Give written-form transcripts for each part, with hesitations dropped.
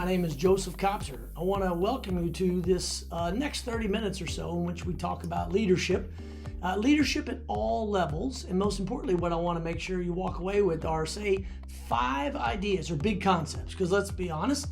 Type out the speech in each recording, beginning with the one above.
name is Joseph Kopser. I want to welcome you to this next 30 minutes or so in which we talk about leadership. Leadership at all levels, and most importantly, what I want to make sure you walk away with are, say, 5 ideas or big concepts. Because let's be honest,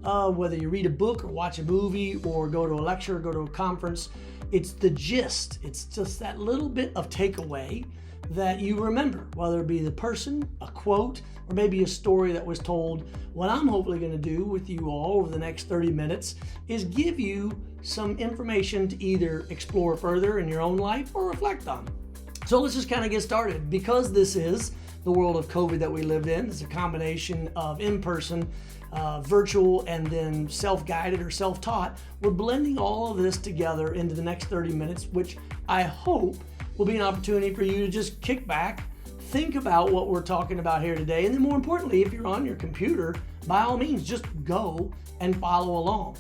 whether you read a book or watch a movie or go to a lecture or go to a conference, it's the gist. It's just that little bit of takeaway that you remember, whether it be the person, a quote, or maybe a story that was told. What I'm hopefully going to do with you all over the next 30 minutes is give you some information to either explore further in your own life or reflect on. So let's just kind of get started. Because this is the world of COVID that we lived in, it's a combination of in-person, virtual, and then self-guided or self-taught. We're blending all of this together into the next 30 minutes, which I hope will be an opportunity for you to just kick back, think about what we're talking about here today, and then more importantly, if you're on your computer, by all means, just go and follow along.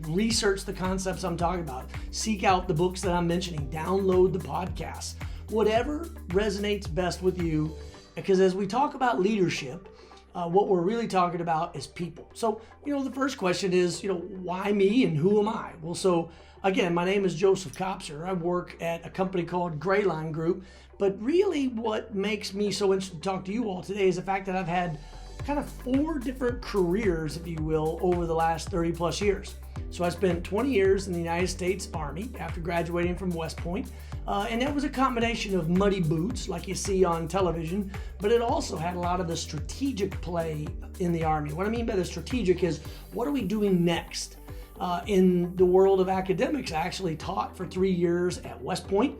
Research the concepts I'm talking about. Seek out the books that I'm mentioning. Download the podcasts. Whatever resonates best with you, because as we talk about leadership, what we're really talking about is people. So, the first question is, why me and who am I? Well, so again, my name is Joseph Kopser. I work at a company called Grayline Group. But really what makes me so interested to talk to you all today is the fact that I've had kind of 4 different careers, if you will, over the last 30 plus years. So I spent 20 years in the United States Army after graduating from West Point. And that was a combination of muddy boots like you see on television, but it also had a lot of the strategic play in the Army. What I mean by the strategic is, what are we doing next? In the world of academics, I actually taught for 3 years at West Point,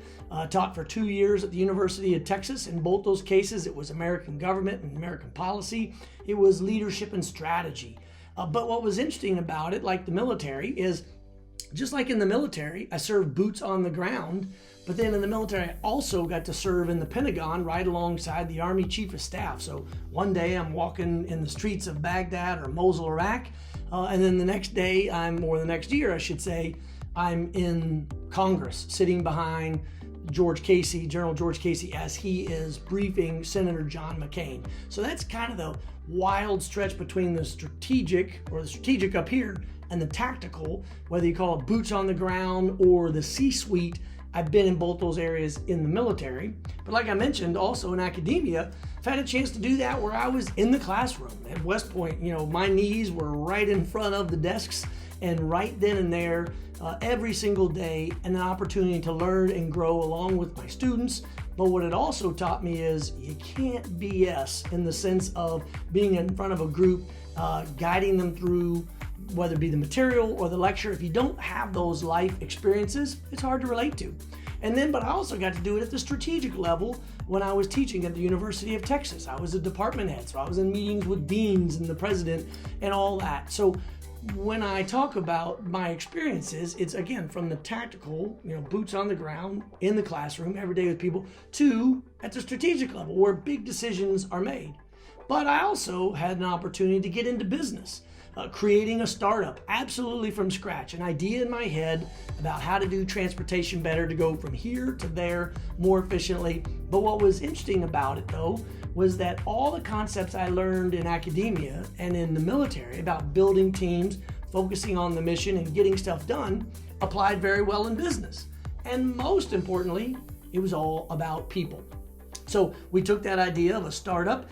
taught for 2 years at the University of Texas. In both those cases, it was American government and American policy. It was leadership and strategy. But what was interesting about it, like the military, is just like in the military, I served boots on the ground, but then in the military, I also got to serve in the Pentagon right alongside the Army Chief of Staff. So one day I'm walking in the streets of Baghdad or Mosul, Iraq, and then the next day, the next year, I should say, I'm in Congress sitting behind General George Casey, as he is briefing Senator John McCain. So that's kind of the wild stretch between the strategic up here and the tactical, whether you call it boots on the ground or the C-suite. I've been in both those areas in the military. But like I mentioned, also in academia, I've had a chance to do that where I was in the classroom. At West Point, my knees were right in front of the desks, and right then and there, every single day, an opportunity to learn and grow along with my students. But what it also taught me is you can't BS in the sense of being in front of a group, guiding them through whether it be the material or the lecture. If you don't have those life experiences, it's hard to relate to. But I also got to do it at the strategic level when I was teaching at the University of Texas. I was a department head, so I was in meetings with deans and the president and all that. So when I talk about my experiences, it's again from the tactical, boots on the ground in the classroom every day with people, to at the strategic level where big decisions are made. But I also had an opportunity to get into business. Creating a startup absolutely from scratch, an idea in my head about how to do transportation better, to go from here to there more efficiently. But what was interesting about it, though, was that all the concepts I learned in academia and in the military about building teams, focusing on the mission and getting stuff done, applied very well in business. And most importantly, it was all about people. So we took that idea of a startup,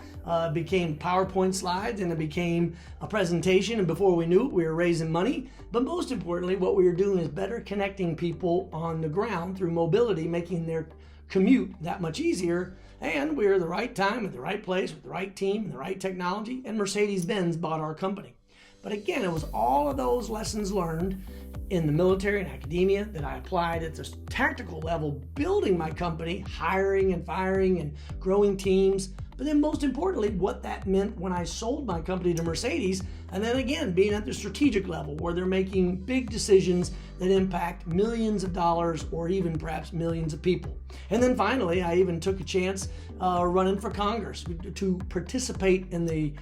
became PowerPoint slides, and it became a presentation. And before we knew it, we were raising money. But most importantly, what we were doing is better connecting people on the ground through mobility, making their commute that much easier. And we were at the right time, at the right place, with the right team, and the right technology. And Mercedes-Benz bought our company. But again, it was all of those lessons learned in the military and academia that I applied at the tactical level, building my company, hiring and firing and growing teams. But then most importantly, what that meant when I sold my company to Mercedes, and then again, being at the strategic level where they're making big decisions that impact millions of dollars or even perhaps millions of people. And then finally, I even took a chance running for Congress to participate in the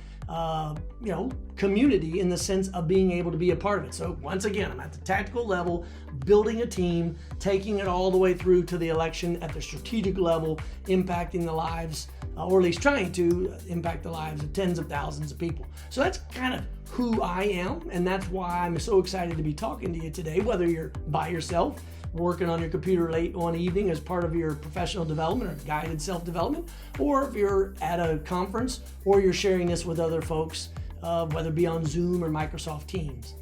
community in the sense of being able to be a part of it. So once again, I'm at the tactical level, building a team, taking it all the way through to the election at the strategic level, impacting the lives or at least trying to impact the lives of tens of thousands of people. So that's kind of who I am, and that's why I'm so excited to be talking to you today, whether you're by yourself, working on your computer late one evening as part of your professional development or guided self-development, or if you're at a conference or you're sharing this with other folks, whether it be on Zoom or Microsoft Teams.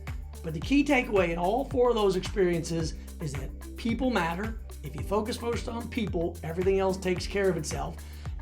But the key takeaway in all four of those experiences is that people matter. If you focus first on people, everything else takes care of itself.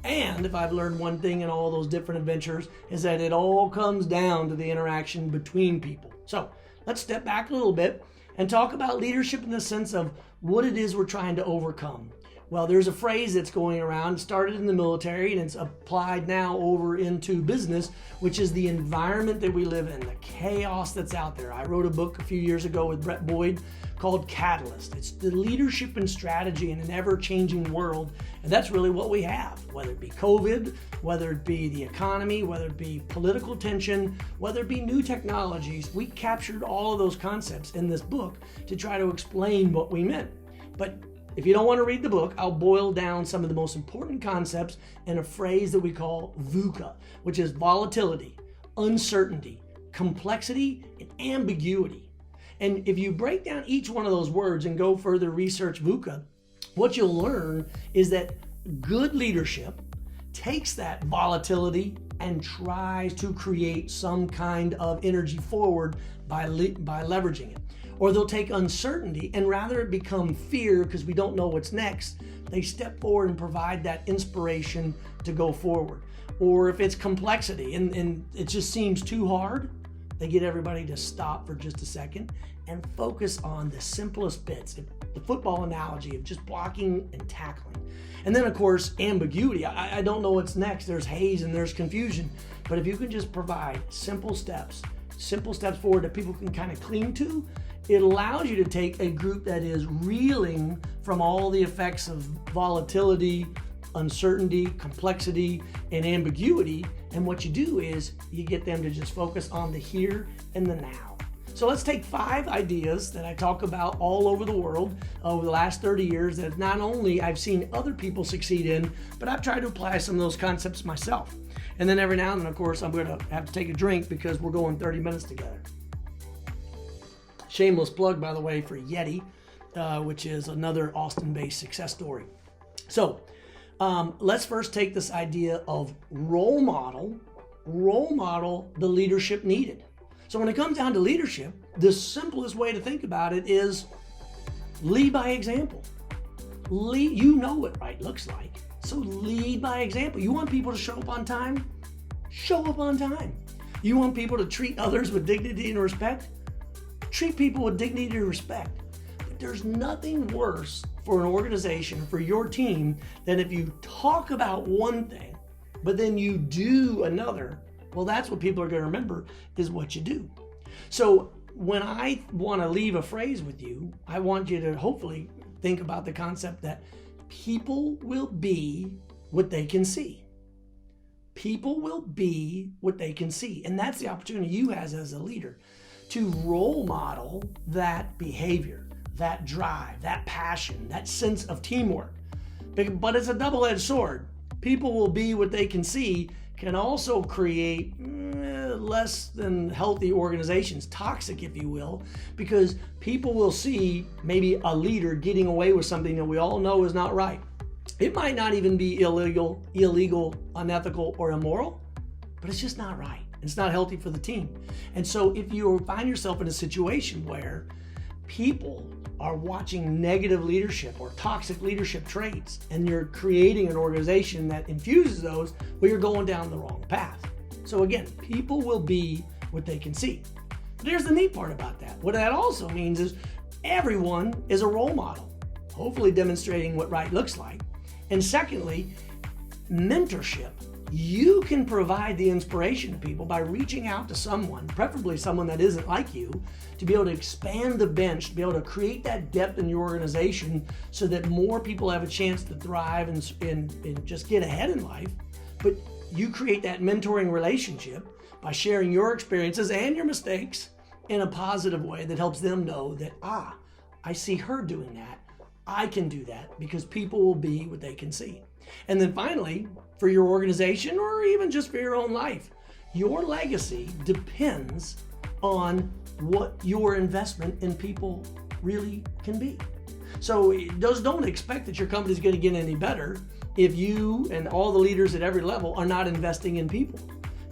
And if I've learned one thing in all those different adventures, is that it all comes down to the interaction between people. So let's step back a little bit and talk about leadership in the sense of what it is we're trying to overcome. Well, there's a phrase that's going around, started in the military, and it's applied now over into business, which is the environment that we live in, the chaos that's out there. I wrote a book a few years ago with Brett Boyd called Catalyst. It's the leadership and strategy in an ever-changing world, and that's really what we have, whether it be COVID, whether it be the economy, whether it be political tension, whether it be new technologies. We captured all of those concepts in this book to try to explain what we meant. But if you don't want to read the book, I'll boil down some of the most important concepts in a phrase that we call VUCA, which is volatility, uncertainty, complexity, and ambiguity. And if you break down each one of those words and go further research VUCA, what you'll learn is that good leadership takes that volatility and tries to create some kind of energy forward by leveraging it. Or they'll take uncertainty and rather it become fear because we don't know what's next, they step forward and provide that inspiration to go forward. Or if it's complexity and it just seems too hard, they get everybody to stop for just a second and focus on the simplest bits. The football analogy of just blocking and tackling. And then of course, ambiguity. I don't know what's next. There's haze and there's confusion. But if you can just provide simple steps forward that people can kind of cling to, it allows you to take a group that is reeling from all the effects of volatility, uncertainty, complexity, and ambiguity. And what you do is you get them to just focus on the here and the now. So let's take 5 ideas that I talk about all over the world over the last 30 years that not only I've seen other people succeed in, but I've tried to apply some of those concepts myself. And then every now and then, of course, I'm going to have to take a drink because we're going 30 minutes together. Shameless plug, by the way, for Yeti, which is another Austin-based success story. So let's first take this idea of role model the leadership needed. So when it comes down to leadership, the simplest way to think about it is lead by example. You know what right looks like, so lead by example. You want people to show up on time? Show up on time. You want people to treat others with dignity and respect? Treat people with dignity and respect. But there's nothing worse for an organization, for your team, than if you talk about one thing, but then you do another. Well, that's what people are going to remember is what you do. So when I want to leave a phrase with you, I want you to hopefully think about the concept that people will be what they can see. People will be what they can see. And that's the opportunity you have as a leader to role model that behavior, that drive, that passion, that sense of teamwork. But it's a double-edged sword. People will be what they can see can also create less than healthy organizations, toxic if you will, because people will see maybe a leader getting away with something that we all know is not right. It might not even be illegal, unethical, or immoral, but it's just not right. It's not healthy for the team. And so if you find yourself in a situation where people are watching negative leadership or toxic leadership traits and you're creating an organization that infuses those, well, you're going down the wrong path. So again, people will be what they can see. But here's the neat part about that. What that also means is everyone is a role model, hopefully demonstrating what right looks like. And secondly, mentorship. You can provide the inspiration to people by reaching out to someone, preferably someone that isn't like you, to be able to expand the bench, to be able to create that depth in your organization so that more people have a chance to thrive and just get ahead in life. But you create that mentoring relationship by sharing your experiences and your mistakes in a positive way that helps them know that, I see her doing that. I can do that because people will be what they can see. And then finally, for your organization or even just for your own life, your legacy depends on what your investment in people really can be. So don't expect that your company's going to get any better if you and all the leaders at every level are not investing in people.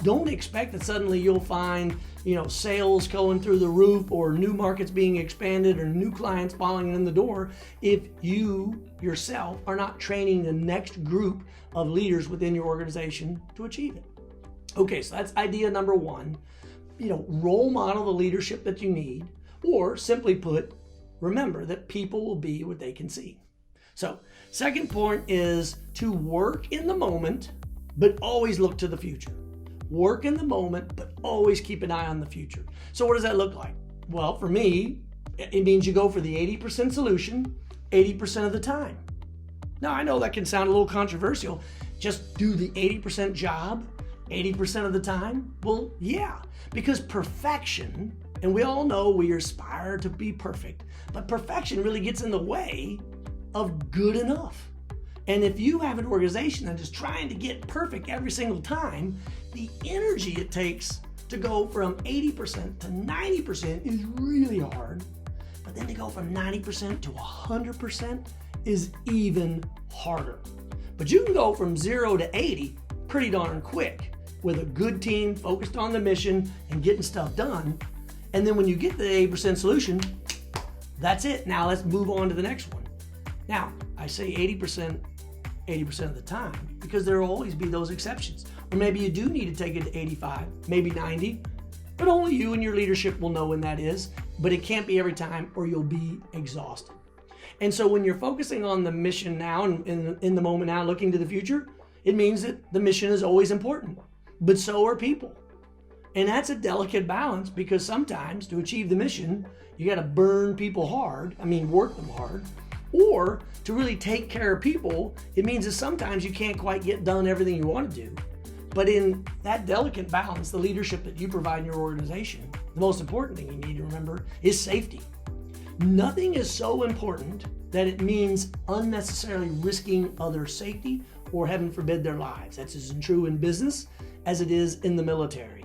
Don't expect that suddenly you'll find, sales going through the roof or new markets being expanded or new clients falling in the door if you yourself are not training the next group of leaders within your organization to achieve it. Okay, so that's idea number one. Role model the leadership that you need, or simply put, remember that people will be what they can see. So, second point is to work in the moment, but always look to the future. Work in the moment, but always keep an eye on the future. So what does that look like? Well, for me, it means you go for the 80% solution 80% of the time. Now, I know that can sound a little controversial. Just do the 80% job 80% of the time? Well, yeah, because perfection, and we all know we aspire to be perfect, but perfection really gets in the way of good enough. And if you have an organization that is trying to get perfect every single time, the energy it takes to go from 80% to 90% is really hard. But then to go from 90% to 100% is even harder. But you can go from 0 to 80 pretty darn quick with a good team focused on the mission and getting stuff done. And then when you get the 80% solution, that's it. Now let's move on to the next one. Now, I say 80% of the time because there will always be those exceptions. Or maybe you do need to take it to 85, maybe 90, but only you and your leadership will know when that is. But it can't be every time or you'll be exhausted. And so when you're focusing on the mission now and in the moment now, looking to the future, it means that the mission is always important, but so are people. And that's a delicate balance because sometimes to achieve the mission, you got to burn people hard, work them hard, or to really take care of people, it means that sometimes you can't quite get done everything you want to do. But in that delicate balance, the leadership that you provide in your organization, the most important thing you need to remember is safety. Nothing is so important that it means unnecessarily risking other safety or, heaven forbid, their lives. That's as true in business as it is in the military.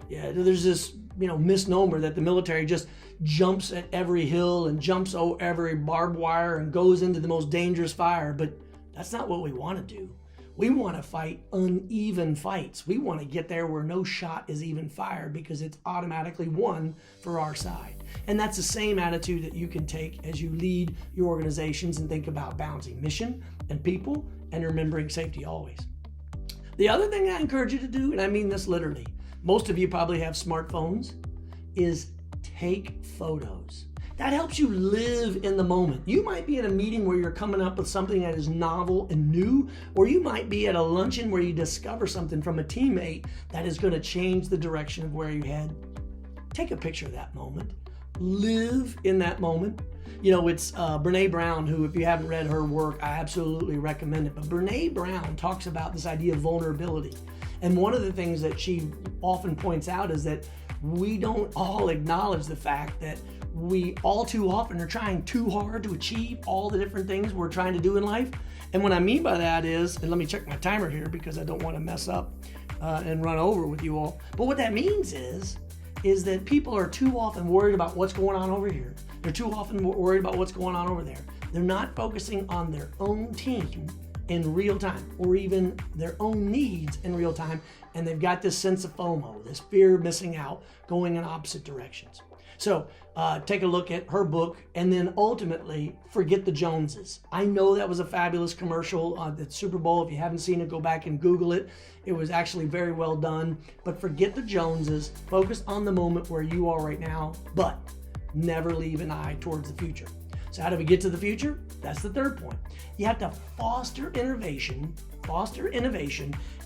Yeah, there's this misnomer that the military just jumps at every hill and jumps over every barbed wire and goes into the most dangerous fire, but that's not what we want to do. We want to fight uneven fights. We want to get there where no shot is even fired because it's automatically won for our side. And that's the same attitude that you can take as you lead your organizations and think about balancing mission and people and remembering safety always. The other thing I encourage you to do, and I mean this literally, most of you probably have smartphones, is take photos. That helps you live in the moment. You might be in a meeting where you're coming up with something that is novel and new, or you might be at a luncheon where you discover something from a teammate that is going to change the direction of where you head. Take a picture of that moment. Live in that moment. It's Brene Brown, who, if you haven't read her work, I absolutely recommend it. But Brene Brown talks about this idea of vulnerability. And one of the things that she often points out is that we don't all acknowledge the fact that we all too often are trying too hard to achieve all the different things we're trying to do in life. And what I mean by that is, and let me check my timer here because I don't want to mess up and run over with you all. But what that means is that people are too often worried about what's going on over here. They're too often worried about what's going on over there. They're not focusing on their own team in real time or even their own needs in real time. And they've got this sense of FOMO, this fear of missing out, going in opposite directions. So take a look at her book and then ultimately forget the Joneses. I know that was a fabulous commercial at the Super Bowl. If you haven't seen it, go back and Google it. It was actually very well done. But forget the Joneses. Focus on the moment where you are right now, but never leave an eye towards the future. So how do we get to the future? That's the third point. You have to foster innovation,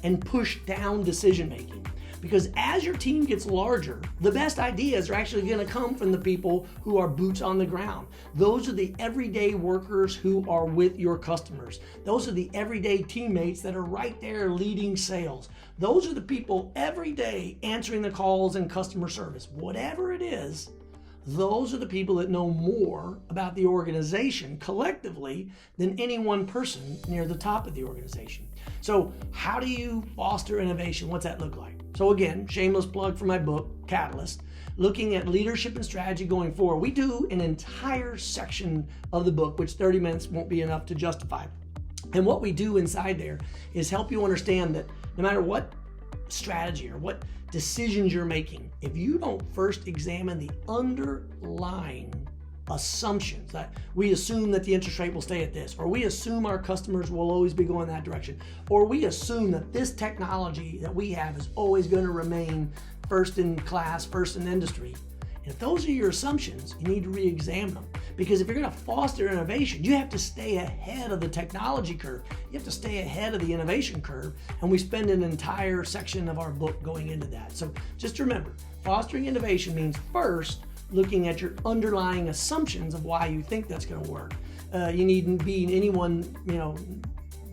and push down decision making. Because as your team gets larger, the best ideas are actually going to come from the people who are boots on the ground. Those are the everyday workers who are with your customers. Those are the everyday teammates that are right there leading sales. Those are the people every day answering the calls and customer service. Whatever it is, those are the people that know more about the organization collectively than any one person near the top of the organization. So how do you foster innovation? What's that look like? So again, shameless plug for my book, Catalyst, looking at leadership and strategy going forward. We do an entire section of the book, which 30 minutes won't be enough to justify. And what we do inside there is help you understand that no matter what strategy or what decisions you're making, if you don't first examine the underlying assumptions, that we assume that the interest rate will stay at this, or we assume our customers will always be going that direction, or we assume that this technology that we have is always going to remain first in class, first in industry. And if those are your assumptions, you need to re-examine them. Because if you're going to foster innovation, you have to stay ahead of the technology curve. You have to stay ahead of the innovation curve. And we spend an entire section of our book going into that. So just remember, fostering innovation means first looking at your underlying assumptions of why you think that's going to work. You needn't be anyone,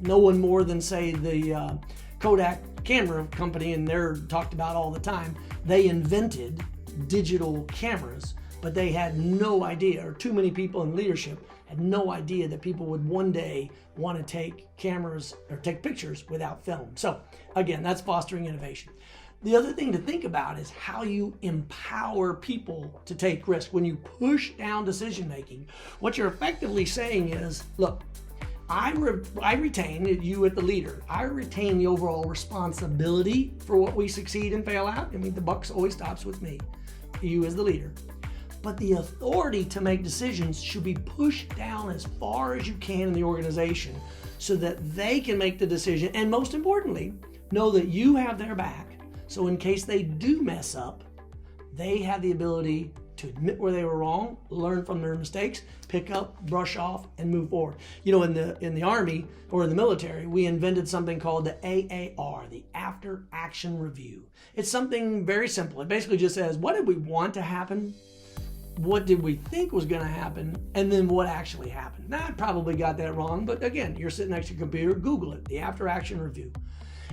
no one more than, say, the Kodak camera company, and they're talked about all the time. They invented digital cameras, but they had no idea, or too many people in leadership had no idea that people would one day want to take cameras or take pictures without film. So again, that's fostering innovation. The other thing to think about is how you empower people to take risks. When you push down decision making, what you're effectively saying is, look, I retain you as the leader. I retain the overall responsibility for what we succeed and fail at. I mean, the buck always stops with me, you as the leader. But the authority to make decisions should be pushed down as far as you can in the organization so that they can make the decision. And most importantly, know that you have their back. So in case they do mess up, they have the ability to admit where they were wrong, learn from their mistakes, pick up, brush off, and move forward. In the Army or in the military, we invented something called the AAR, the After Action Review. It's something very simple. It basically just says, what did we want to happen? What did we think was going to happen? And then what actually happened? Now, I probably got that wrong, but again, you're sitting next to your computer, Google it, the After Action Review.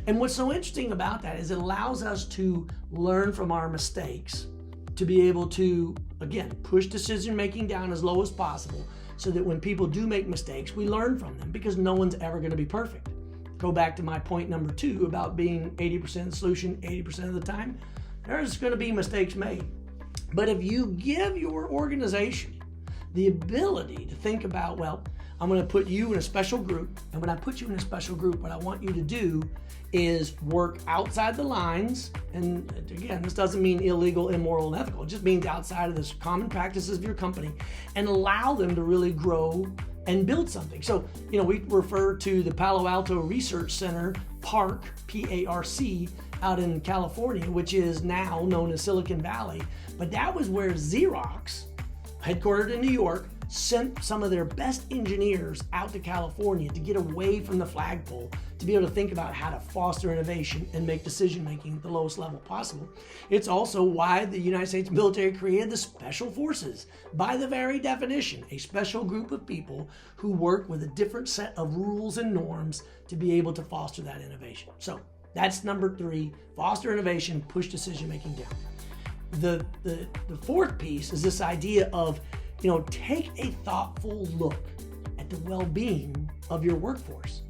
And what's so interesting about that is it allows us to learn from our mistakes, to be able to, again, push decision making down as low as possible so that when people do make mistakes, we learn from them, because no one's ever going to be perfect. Go back to my point number 2 about being 80% of the solution 80% of the time. There's going to be mistakes made. But if you give your organization the ability to think about, well, I'm going to put you in a special group, and when I put you in a special group, what I want you to do is work outside the lines. And again, this doesn't mean illegal, immoral, and ethical. It just means outside of the common practices of your company, and allow them to really grow and build something. So, we refer to the Palo Alto Research Center, PARC, P-A-R-C, out in California, which is now known as Silicon Valley. But that was where Xerox, headquartered in New York, sent some of their best engineers out to California to get away from the flagpole, to be able to think about how to foster innovation and make decision making at the lowest level possible. It's also why the United States military created the Special Forces. By the very definition, a special group of people who work with a different set of rules and norms to be able to foster that innovation. So that's number 3, foster innovation, push decision making down. The fourth piece is this idea of, take a thoughtful look at the well-being of your workforce.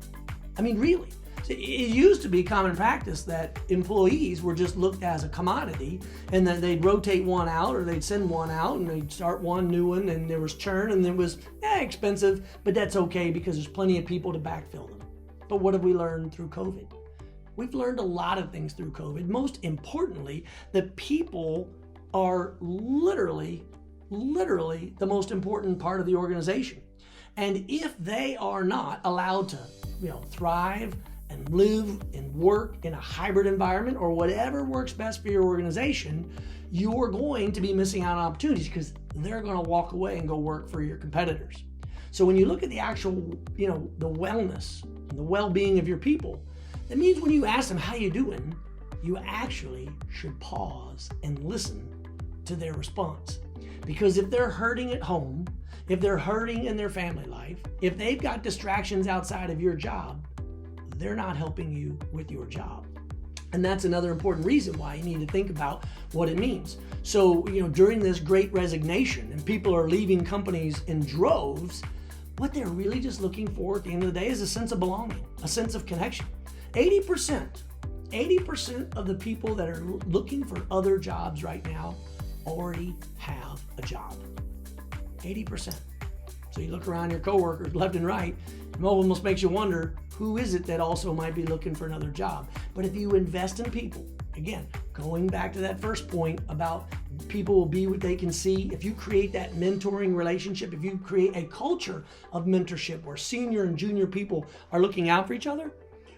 I mean, really. It used to be common practice that employees were just looked as a commodity, and that they'd rotate one out, or they'd send one out and they'd start one new one, and there was churn, and it was expensive, but that's okay because there's plenty of people to backfill them. But what have we learned through COVID? We've learned a lot of things through COVID. Most importantly, that people are literally the most important part of the organization. And if they are not allowed to, thrive and live and work in a hybrid environment, or whatever works best for your organization, you're going to be missing out on opportunities, because they're going to walk away and go work for your competitors. So when you look at the actual, the wellness and the well-being of your people, that means when you ask them, how you doing, you actually should pause and listen to their response. Because if they're hurting at home, if they're hurting in their family life, if they've got distractions outside of your job, they're not helping you with your job. And that's another important reason why you need to think about what it means. So, during this great resignation and people are leaving companies in droves, what they're really just looking for at the end of the day is a sense of belonging, a sense of connection. 80% of the people that are looking for other jobs right now already have a job. 80%. So you look around your coworkers left and right, it almost makes you wonder, who is it that also might be looking for another job? But if you invest in people, again, going back to that first point about people will be what they can see, if you create that mentoring relationship, if you create a culture of mentorship where senior and junior people are looking out for each other,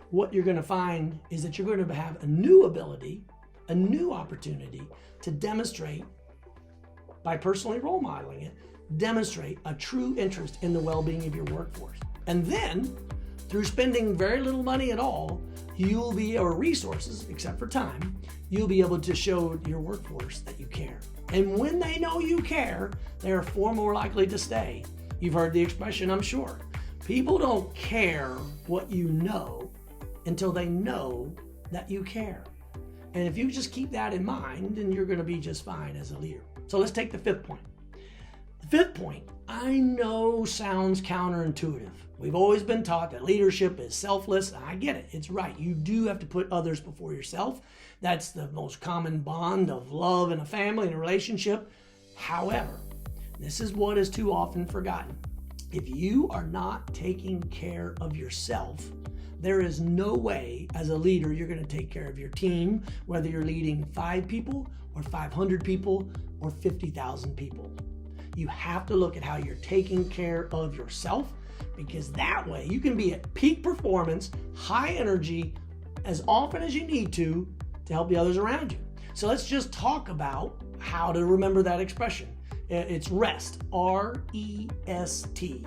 what you're going to find is that you're going to have a new ability, a new opportunity to demonstrate, by personally role modeling it, demonstrate a true interest in the well-being of your workforce. And then, through spending very little money at all, you'll be, or resources, except for time, you'll be able to show your workforce that you care. And when they know you care, they are far more likely to stay. You've heard the expression, I'm sure. People don't care what you know until they know that you care. And if you just keep that in mind, then you're going to be just fine as a leader. So let's take the fifth point. The fifth point, I know sounds counterintuitive. We've always been taught that leadership is selfless. I get it. It's right. You do have to put others before yourself. That's the most common bond of love in a family and a relationship. However, this is what is too often forgotten. If you are not taking care of yourself, there is no way as a leader you're going to take care of your team, whether you're leading 5 people or 500 people or 50,000 people. You have to look at how you're taking care of yourself, because that way you can be at peak performance, high energy, as often as you need to help the others around you. So let's just talk about how to remember that expression. It's REST, R-E-S-T.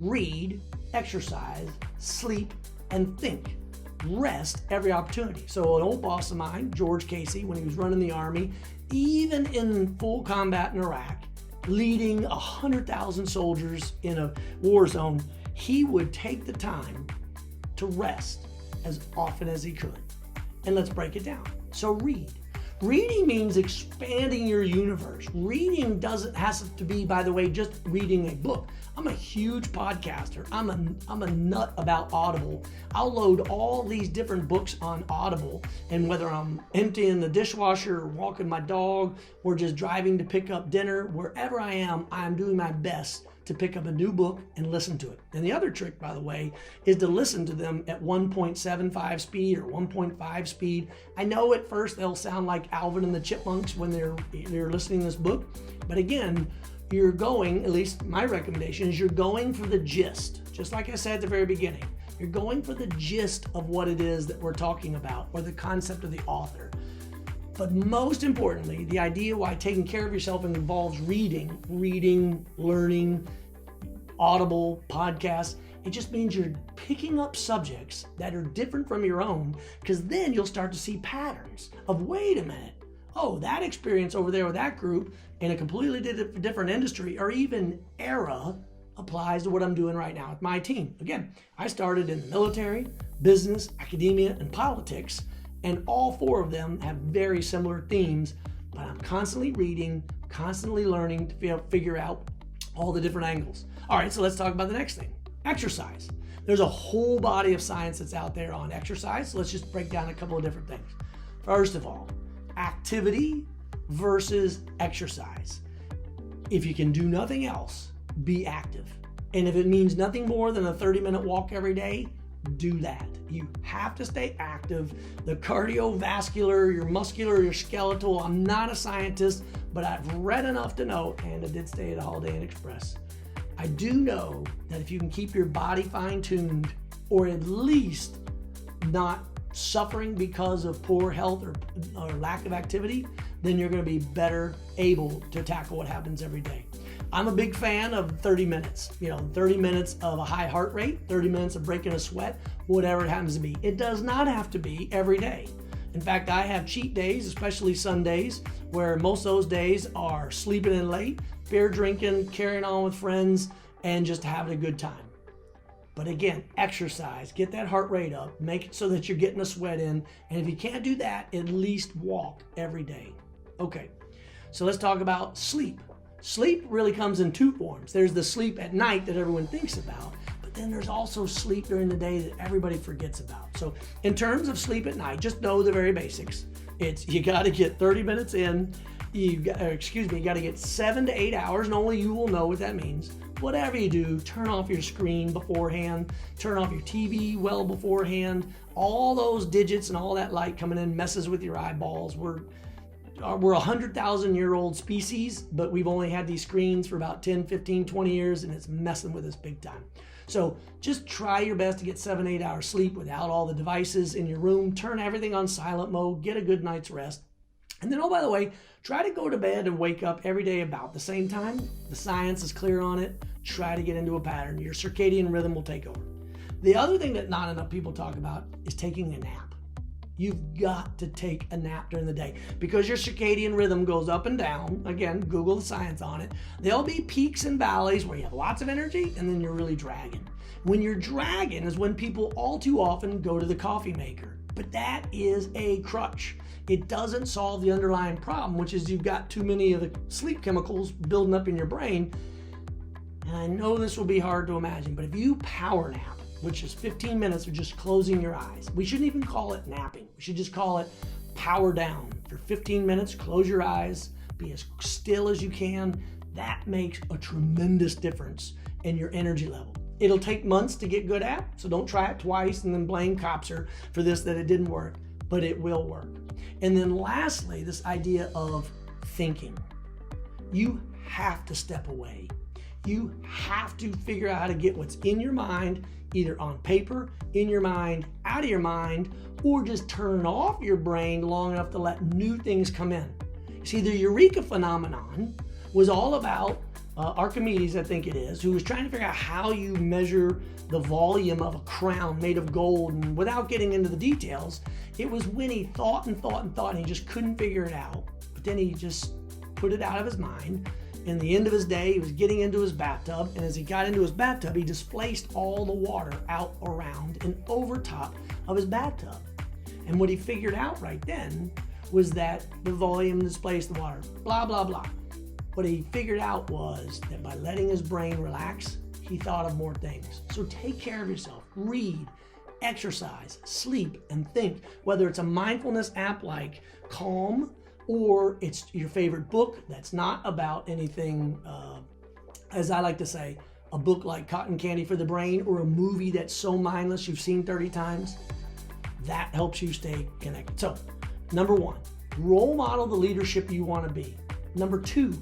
Read, exercise, sleep, and think. Rest every opportunity. So an old boss of mine, George Casey, when he was running the Army, even in full combat in Iraq, leading 100,000 soldiers in a war zone, he would take the time to rest as often as he could. And let's break it down. So read. Reading means expanding your universe. Reading has to be, by the way, just reading a book. I'm a huge podcaster. I'm a nut about Audible. I'll load all these different books on Audible, and whether I'm emptying the dishwasher or walking my dog or just driving to pick up dinner, wherever I am, I'm doing my best to pick up a new book and listen to it. And the other trick, by the way, is to listen to them at 1.75 speed or 1.5 speed. I know at first they'll sound like Alvin and the Chipmunks when they're listening to this book, but again, you're going, at least my recommendation is you're going for the gist. Just like I said at the very beginning, you're going for the gist of what it is that we're talking about, or the concept of the author. But most importantly, the idea why taking care of yourself involves reading, learning, Audible, podcasts. It just means you're picking up subjects that are different from your own, because then you'll start to see patterns of, wait a minute, oh, that experience over there with that group in a completely different industry or even era applies to what I'm doing right now with my team. Again, I started in the military, business, academia, and politics, and all 4 of them have very similar themes, but I'm constantly reading, constantly learning to figure out all the different angles. All right, so let's talk about the next thing, exercise. There's a whole body of science that's out there on exercise, so let's just break down a couple of different things. First of all, activity versus exercise. If you can do nothing else, be active. And if it means nothing more than a 30-minute walk every day, do that. You have to stay active. The cardiovascular, your muscular, your skeletal, I'm not a scientist, but I've read enough to know, and I did stay at a Holiday Inn Express. I do know that if you can keep your body fine-tuned, or at least not suffering because of poor health or lack of activity, then you're going to be better able to tackle what happens every day. I'm a big fan of 30 minutes, 30 minutes of a high heart rate, 30 minutes of breaking a sweat, whatever it happens to be. It does not have to be every day. In fact, I have cheat days, especially Sundays, where most of those days are sleeping in late, beer drinking, carrying on with friends, and just having a good time. But again, exercise, get that heart rate up, make it so that you're getting a sweat in. And if you can't do that, at least walk every day. Okay, so let's talk about sleep. Sleep really comes in two forms. There's the sleep at night that everyone thinks about, but then there's also sleep during the day that everybody forgets about. So in terms of sleep at night, just know the very basics. It's you got to get 30 minutes in. You got to get 7 to 8 hours, and only you will know what that means. Whatever you do, turn off your screen beforehand, turn off your TV well beforehand. All those digits and all that light coming in messes with your eyeballs. We're a 100,000-year-old species, but we've only had these screens for about 10, 15, 20 years, and it's messing with us big time. So just try your best to get 7, 8 hours sleep without all the devices in your room. Turn everything on silent mode, get a good night's rest. And then, oh, by the way, try to go to bed and wake up every day about the same time. The science is clear on it. Try to get into a pattern. Your circadian rhythm will take over. The other thing that not enough people talk about is taking a nap. You've got to take a nap during the day because your circadian rhythm goes up and down. Again, Google the science on it. There'll be peaks and valleys where you have lots of energy and then you're really dragging. When you're dragging is when people all too often go to the coffee maker. But that is a crutch. It doesn't solve the underlying problem, which is you've got too many of the sleep chemicals building up in your brain. And I know this will be hard to imagine, but if you power nap, which is 15 minutes of just closing your eyes, we shouldn't even call it napping. We should just call it power down. For 15 minutes, close your eyes, be as still as you can. That makes a tremendous difference in your energy level. It'll take months to get good at, so don't try it twice and then blame Kopser for this that it didn't work, but it will work. And then lastly, this idea of thinking. You have to step away. You have to figure out how to get what's in your mind, either on paper, in your mind, out of your mind, or just turn off your brain long enough to let new things come in. See, the Eureka phenomenon was all about Archimedes, I think it is, who was trying to figure out how you measure the volume of a crown made of gold. And without getting into the details, it was when he thought and thought and thought and he just couldn't figure it out. But then he just put it out of his mind. In the end of his day, he was getting into his bathtub. And as he got into his bathtub, he displaced all the water out around and over top of his bathtub. And what he figured out right then was that the volume displaced the water, blah, blah, blah. What he figured out was that by letting his brain relax, he thought of more things. So take care of yourself. Read, exercise, sleep, and think. Whether it's a mindfulness app like Calm, or it's your favorite book that's not about anything, as I like to say, a book like Cotton Candy for the Brain, or a movie that's so mindless you've seen 30 times, that helps you stay connected. So, number one, role model the leadership you want to be. Number two,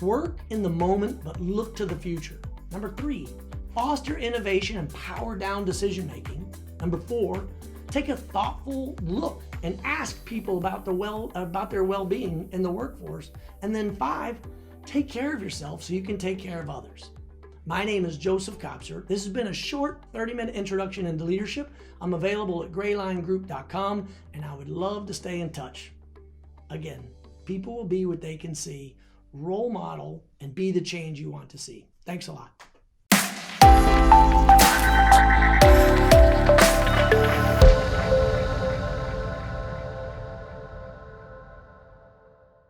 work in the moment, but look to the future. Number three, foster innovation and power down decision making. Number four, take a thoughtful look and ask people about their well-being in the workforce. And then five, take care of yourself so you can take care of others. My name is Joseph Kopser. This has been a short 30-minute introduction into leadership. I'm available at graylinegroup.com, and I would love to stay in touch. Again, people will be what they can see. Role model and be the change you want to see. Thanks a lot.